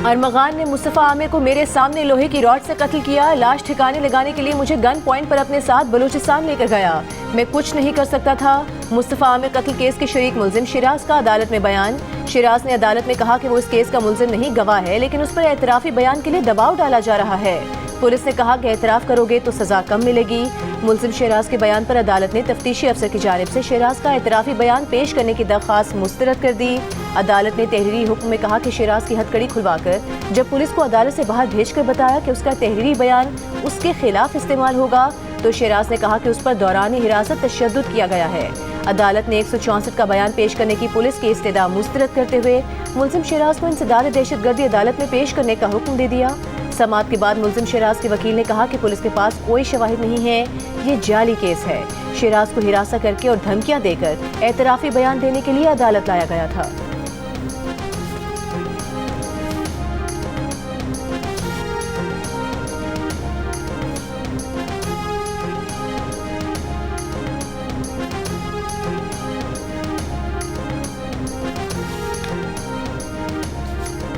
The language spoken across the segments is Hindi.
अरमगान ने मुस्तफ़ा आमिर को मेरे सामने लोहे की रॉड से कत्ल किया। लाश ठिकाने लगाने के लिए मुझे गन पॉइंट पर अपने साथ बलूचिस्तान लेकर गया। मैं कुछ नहीं कर सकता था। मुस्तफ़ा आमिर कत्ल केस के शरीक मुलजिम शिराज का अदालत में बयान। शिराज ने अदालत में कहा कि वो इस केस का मुलजिम नहीं गवाह है, लेकिन उस पर एतराफ़ी बयान के लिए दबाव डाला जा रहा है। पुलिस ने कहा कि एतराफ़ करोगे तो सजा कम मिलेगी। मुलजिम शिराज के बयान पर अदालत ने तफ्तीशी अफसर की जानिब से शिराज का एतराफ़ी बयान पेश करने की दरख्वास्त मुस्तरद कर दी। अदालत ने तहरीरी हुक्म में कहा कि शिराज की हथकड़ी खुलवाकर जब पुलिस को अदालत से बाहर भेजकर बताया कि उसका तहरीरी बयान उसके खिलाफ इस्तेमाल होगा, तो शिराज ने कहा कि उस पर दौरान हिरासत तशद्दुद किया गया है। अदालत ने 164 का बयान पेश करने की पुलिस की इस्तदा मुस्तरद करते हुए मुलजिम शिराज को इंसदाद दहशतगर्दी अदालत में पेश करने का हुक्म दे दिया। समाअत के बाद मुलजिम शिराज के वकील ने कहा कि पुलिस के पास कोई शवाहिद नहीं है, ये जाली केस है। शिराज को हिरासत करके और धमकियां देकर एतराफ़ी बयान देने के लिए अदालत लाया गया था।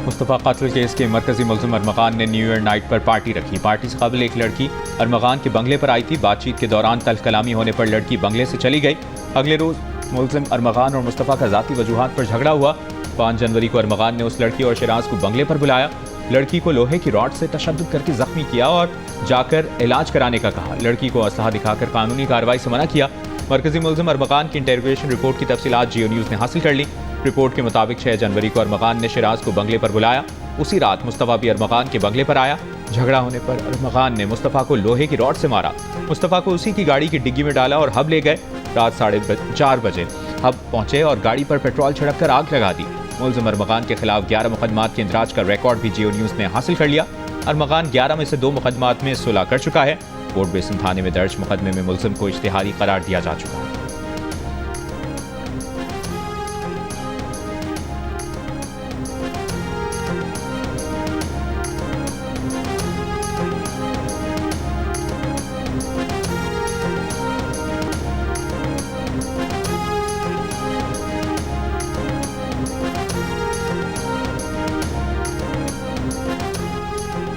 मुस्तफ़ा कत्ल केस के मरकजी मुलजिम अरमगान ने न्यू ईयर नाइट पर पार्टी रखी। पार्टी से कबल एक लड़की अरमगान के बंगले पर आई थी। बातचीत के दौरान तल्ख कलामी होने पर लड़की बंगले से चली गई। अगले रोज मुलजिम अरमगान और मुस्तफ़ा का ज़ाती वजूहात पर झगड़ा हुआ। 5 जनवरी को अरमगान ने उस लड़की और शिराज को बंगले पर बुलाया। लड़की को लोहे की रॉड से तशद्दुद करके जख्मी किया और जाकर इलाज कराने का कहा। लड़की को असलहा दिखाकर कानूनी कार्रवाई से मना किया। मरकजी मुलजिम अरमगान की इंटरोगेशन रिपोर्ट की तफसीलात जियो न्यूज़ ने हासिल कर ली। रिपोर्ट के मुताबिक 6 जनवरी को अरमगान ने शिराज को बंगले पर बुलाया। उसी रात मुस्तफ़ा भी अरमगान के बंगले पर आया। झगड़ा होने पर अरमगान ने मुस्तफ़ा को लोहे की रॉड से मारा। मुस्तफ़ा को उसी की गाड़ी की डिग्गी में डाला और हब ले गए। रात 4:30 बजे हब पहुंचे और गाड़ी पर पेट्रोल छिड़क कर आग लगा दी। मुलजिम अरमगान के खिलाफ 11 मुकदमात के इंदराज का रिकॉर्ड भी जियो न्यूज़ ने हासिल कर लिया। अरमगान 11 में से 2 मुकदमात में सुलह कर चुका है। कोर्ट बेसिन थाने में दर्ज मुकदमे में मुलजिम को इश्तिहारी करार दिया जा चुका है।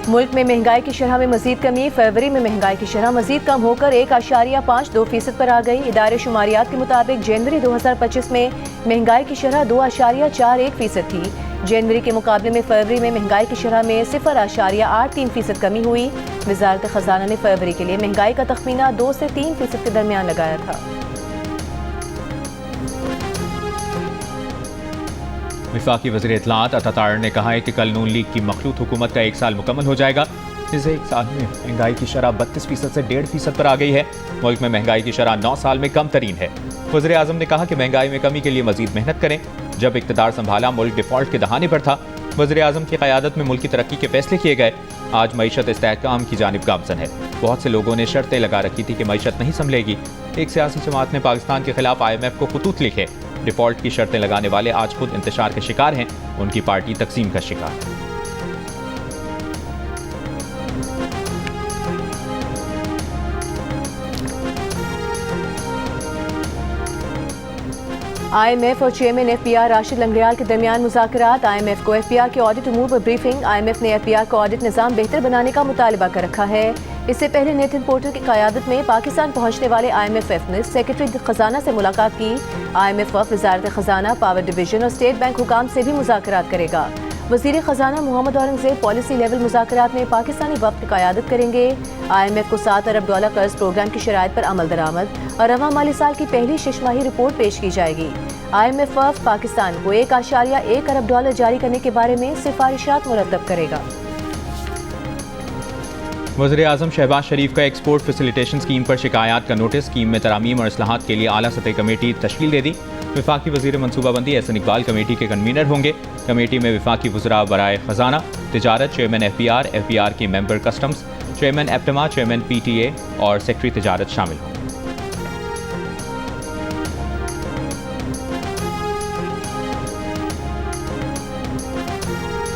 मुल्क में महंगाई की शरह में मजीद कमी। फरवरी में महंगाई की शरह मजीद कम होकर 1.52% पर आ गई। इदारे शुमारियात के मुताबिक जनवरी 2025 में महंगाई की शरह 2.41% थी। जनवरी के मुकाबले में फरवरी में महंगाई की शरह में 0.83% कमी हुई। वजारत खजाना ने फरवरी के लिए महंगाई का तखमीना 2 से 3% के दरमियान लगाया था। वफाकी वज़ीर इत्तलाआत अता तारिर ने कहा है कि कल नून लीग की मखलूत हुकूमत का 1 साल मुकम्मल हो जाएगा। इस 1 साल में महंगाई की शरह 32% से 1.5% पर आ गई है। मुल्क में महंगाई की शरह 9 साल में कम तरीन है। वज़ीर आज़म ने कहा कि महंगाई में कमी के लिए मजीद मेहनत करें। जब इक़्तिदार संभाला मुल्क डिफॉल्ट के दहाने पर था। वज़ीर आज़म की क़यादत में मुल्क की तरक्की के फैसले किए गए। आज मईशत इस्तेहकाम की जानिब गामज़न है। बहुत से लोगों ने शर्तें लगा रखी थी कि मईशत नहीं संभलेगी। एक सियासी जमात ने पाकिस्तान के खिलाफ IMF को खतूत लिखे। डिफॉल्ट की शर्तें लगाने वाले आज खुद इंतशार के शिकार हैं। उनकी पार्टी तकसीम का शिकार है। IMF और चेयरमैन FPR राशिद लंगड़ियाल के दरमियान मुज़ाकरात। IMF को FPR के ऑडिट उमूर पर ब्रीफिंग। IMF ने FPR का ऑडिट निज़ाम बेहतर बनाने का मुतालबा कर रखा है। इससे पहले नेथन पोर्टर की क़यादत में पाकिस्तान पहुंचने वाले IMF ने सेक्रेटरी खजाना से मुलाकात की। IMF वज़ारत खजाना, पावर डिवीजन और स्टेट बैंक हुकाम से भी मुज़ाकरात करेगा। वज़ीर खजाना मोहम्मद औरंगज़ेब पॉलिसी लेवल मुज़ाकरात में पाकिस्तानी वफ़द की क़यादत करेंगे। IMF को $7 अरब कर्ज प्रोग्राम की शराइत पर अमल दरामद और रवा माली साल की पहली शिशमाही रिपोर्ट पेश की जाएगी। IMF वफ़द पाकिस्तान को $1.1 अरब जारी करने के बारे में सिफारिशात मुरतब करेगा। वज़ीर आज़म शहबाज शरीफ का एक्सपोर्ट फैसिलिटेशन स्कीम पर शिकायत का नोटिस। स्कीम में तरामीम और इस्लाहात के लिए आला सतह कमेटी तश्कील दे दी। वफाकी वज़ीर मनसूबाबंदी एहसन इकबाल कमेटी के कन्वीनर होंगे। कमेटी में वफाकी वज़रा बराए ख़जाना, तिजारत, चेयरमैन FPR के member customs, chairman एप्टमा, chairman PTA और सेक्रेटरी तिजारत शामिल होंगे।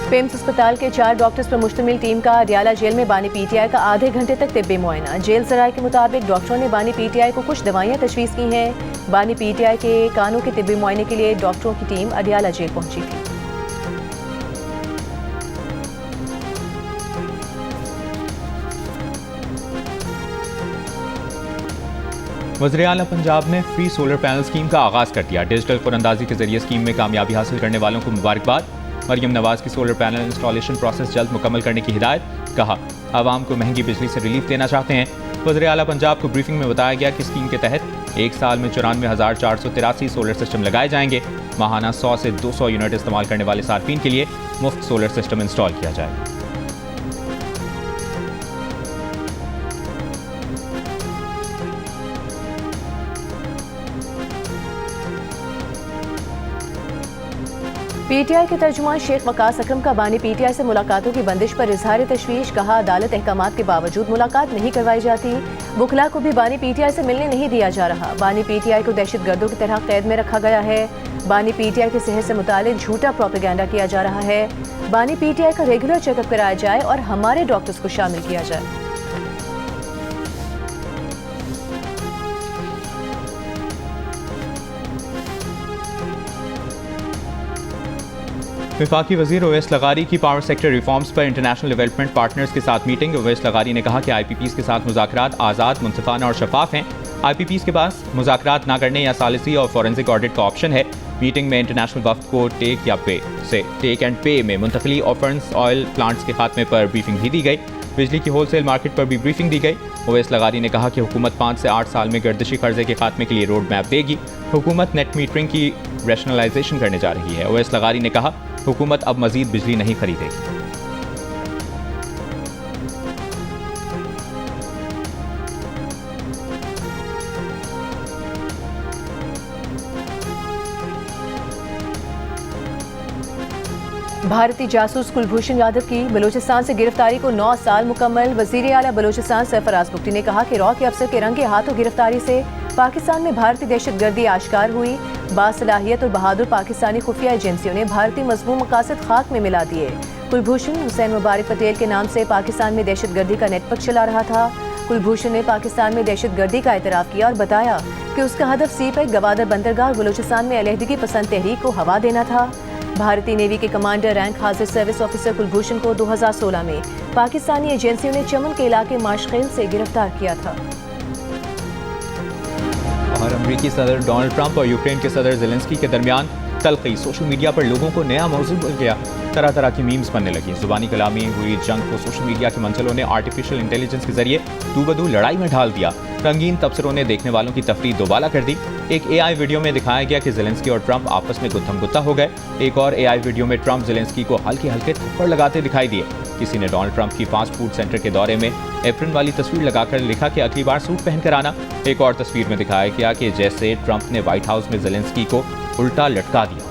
पेम्स अस्पताल के 4 डॉक्टर्स पर मुश्तमिल टीम का अडियाला जेल में बानी PTI का आधे घंटे तक तिब्बी मुआयना। जेल सराय के मुताबिक डॉक्टरों ने बानी PTI को कुछ दवाइयां तजवीज़ की हैं। बानी PTI के कानों के तिब्बी मुआयने के लिए डॉक्टरों की टीम अडियाला जेल पहुंची थी। वज़ीर आला पंजाब ने फ्री सोलर पैनल स्कीम का आगाज़ कर दिया। डिजिटल कुरंदाजी के जरिए स्कीम में कामयाबी हासिल करने वालों को मुबारकबाद। मरियम नवाज की सोलर पैनल इंस्टॉलेशन प्रोसेस जल्द मुकम्मल करने की हिदायत। कहा, आवाम को महंगी बिजली से रिलीफ देना चाहते हैं। वज़ीर आला पंजाब को ब्रीफिंग में बताया गया कि स्कीम के तहत एक साल में 94,483 सोलर सिस्टम लगाए जाएंगे। माहाना 100 से 200 यूनिट इस्तेमाल करने वाले सार्फिन के लिए मुफ्त सोलर सिस्टम इंस्टॉल किया जाएगा। पीटीआई के तर्जुमान शेख वकास अकरम का बानी पीटीआई से मुलाकातों की बंदिश पर इजहार तशवीश। कहा, अदालत अहकामात के बावजूद मुलाकात नहीं करवाई जाती। बुखला को भी बानी पीटीआई से मिलने नहीं दिया जा रहा। बानी पीटीआई को दहशतगर्दों की तरह कैद में रखा गया है। बानी पीटीआई की सेहत से मुतालिक झूठा प्रोपेगेंडा किया जा रहा है। बानी पीटीआई का रेगुलर चेकअप कराया जाए और हमारे डॉक्टर्स को शामिल किया जाए। वफाकी वज़ीर ओवैस लगारी की पावर सेक्टर रिफॉर्म्स पर इंटरनेशनल डेवलपमेंट पार्टनर्स के साथ मीटिंग। ओवैस लगारी ने कहा कि IPPs के साथ मुज़ाकरात आज़ाद, मुनसिफाना और शफाफ हैं। IPPs के पास मुज़ाकरात ना करने या सालिसी और फॉरेंसिक ऑडिट का ऑप्शन है। मीटिंग में इंटरनेशनल वफ्द को टेक एंड पे में मुंतकली और फंड्स ऑयल प्लांट्स के खात्मे पर ब्रीफिंग भी दी गई। बिजली की होलसेल मार्केट पर भी ब्रीफिंग दी गई। ओवैस लगारी ने कहा कि हुकूमत 5 से 8 साल में गर्दिशी कर्जे के खात्मे के लिए रोड मैप देगी। हुकूमत नेट मीटरिंग की रैशनलाइजेशन करने जा रही है। ओवैस लगारी ने कहा, हुकूमत अब मजीद बिजली नहीं खरीदेगी। भारतीय जासूस कुलभूषण यादव की बलूचिस्तान से गिरफ्तारी को 9 साल मुकम्मल। वज़ीर आला बलूचिस्तान सरफराज बुगटी ने कहा कि रॉ के अफसर के रंगे हाथों गिरफ्तारी से पाकिस्तान में भारतीय दहशतगर्दी आश्कार हुई। बासलाहियत और बहादुर पाकिस्तानी खुफिया एजेंसियों ने भारतीय मजमूम मकासद खाक में मिला दिए। कुलभूषण हुसैन मुबारक पटेल के नाम से पाकिस्तान में दहशतगर्दी का नेटवर्क चला रहा था। कुलभूषण ने पाकिस्तान में दहशतगर्दी का एतराफ़ किया और बताया कि उसका हदफ सीपेक गवादर बंदरगाह और बलूचिस्तान में अलहदगी पसंद तहरीक को हवा देना था। भारतीय नेवी के कमांडर रैंक हाजिर सर्विस ऑफिसर कुलभूषण को 2016 में पाकिस्तानी एजेंसियों ने चमन के इलाके माशखेल से गिरफ्तार किया था। और अमेरिकी सदर डोनाल्ड ट्रंप और यूक्रेन के सदर ज़ेलेंस्की के दरमियान तल्खी। सोशल मीडिया पर लोगों को नया मौजू मिल गया। तरह तरह की मीम्स बनने लगी। जुबानी कलामी हुई जंग को सोशल मीडिया के मंचलों ने आर्टिफिशियल इंटेलिजेंस के जरिए दूबदू लड़ाई में ढाल दिया। रंगीन तबसरों ने देखने वालों की तफरीह दोबाला कर दी। एक AI वीडियो में दिखाया गया कि ज़ेलेंस्की और ट्रंप आपस में गुत्थम गुत्ता हो गए। एक और AI वीडियो में ट्रंप ज़ेलेंस्की को हल्के हल्के थप्पड़ लगाते दिखाई दिए। किसी ने डोनाल्ड ट्रंप की फास्ट फूड सेंटर के दौरे में एप्रन वाली तस्वीर लगाकर लिखा कि अगली बार सूट पहनकर आना। एक और तस्वीर में दिखाया गया कि जैसे ट्रंप ने व्हाइट हाउस में ज़ेलेंस्की को उल्टा लटका दिया।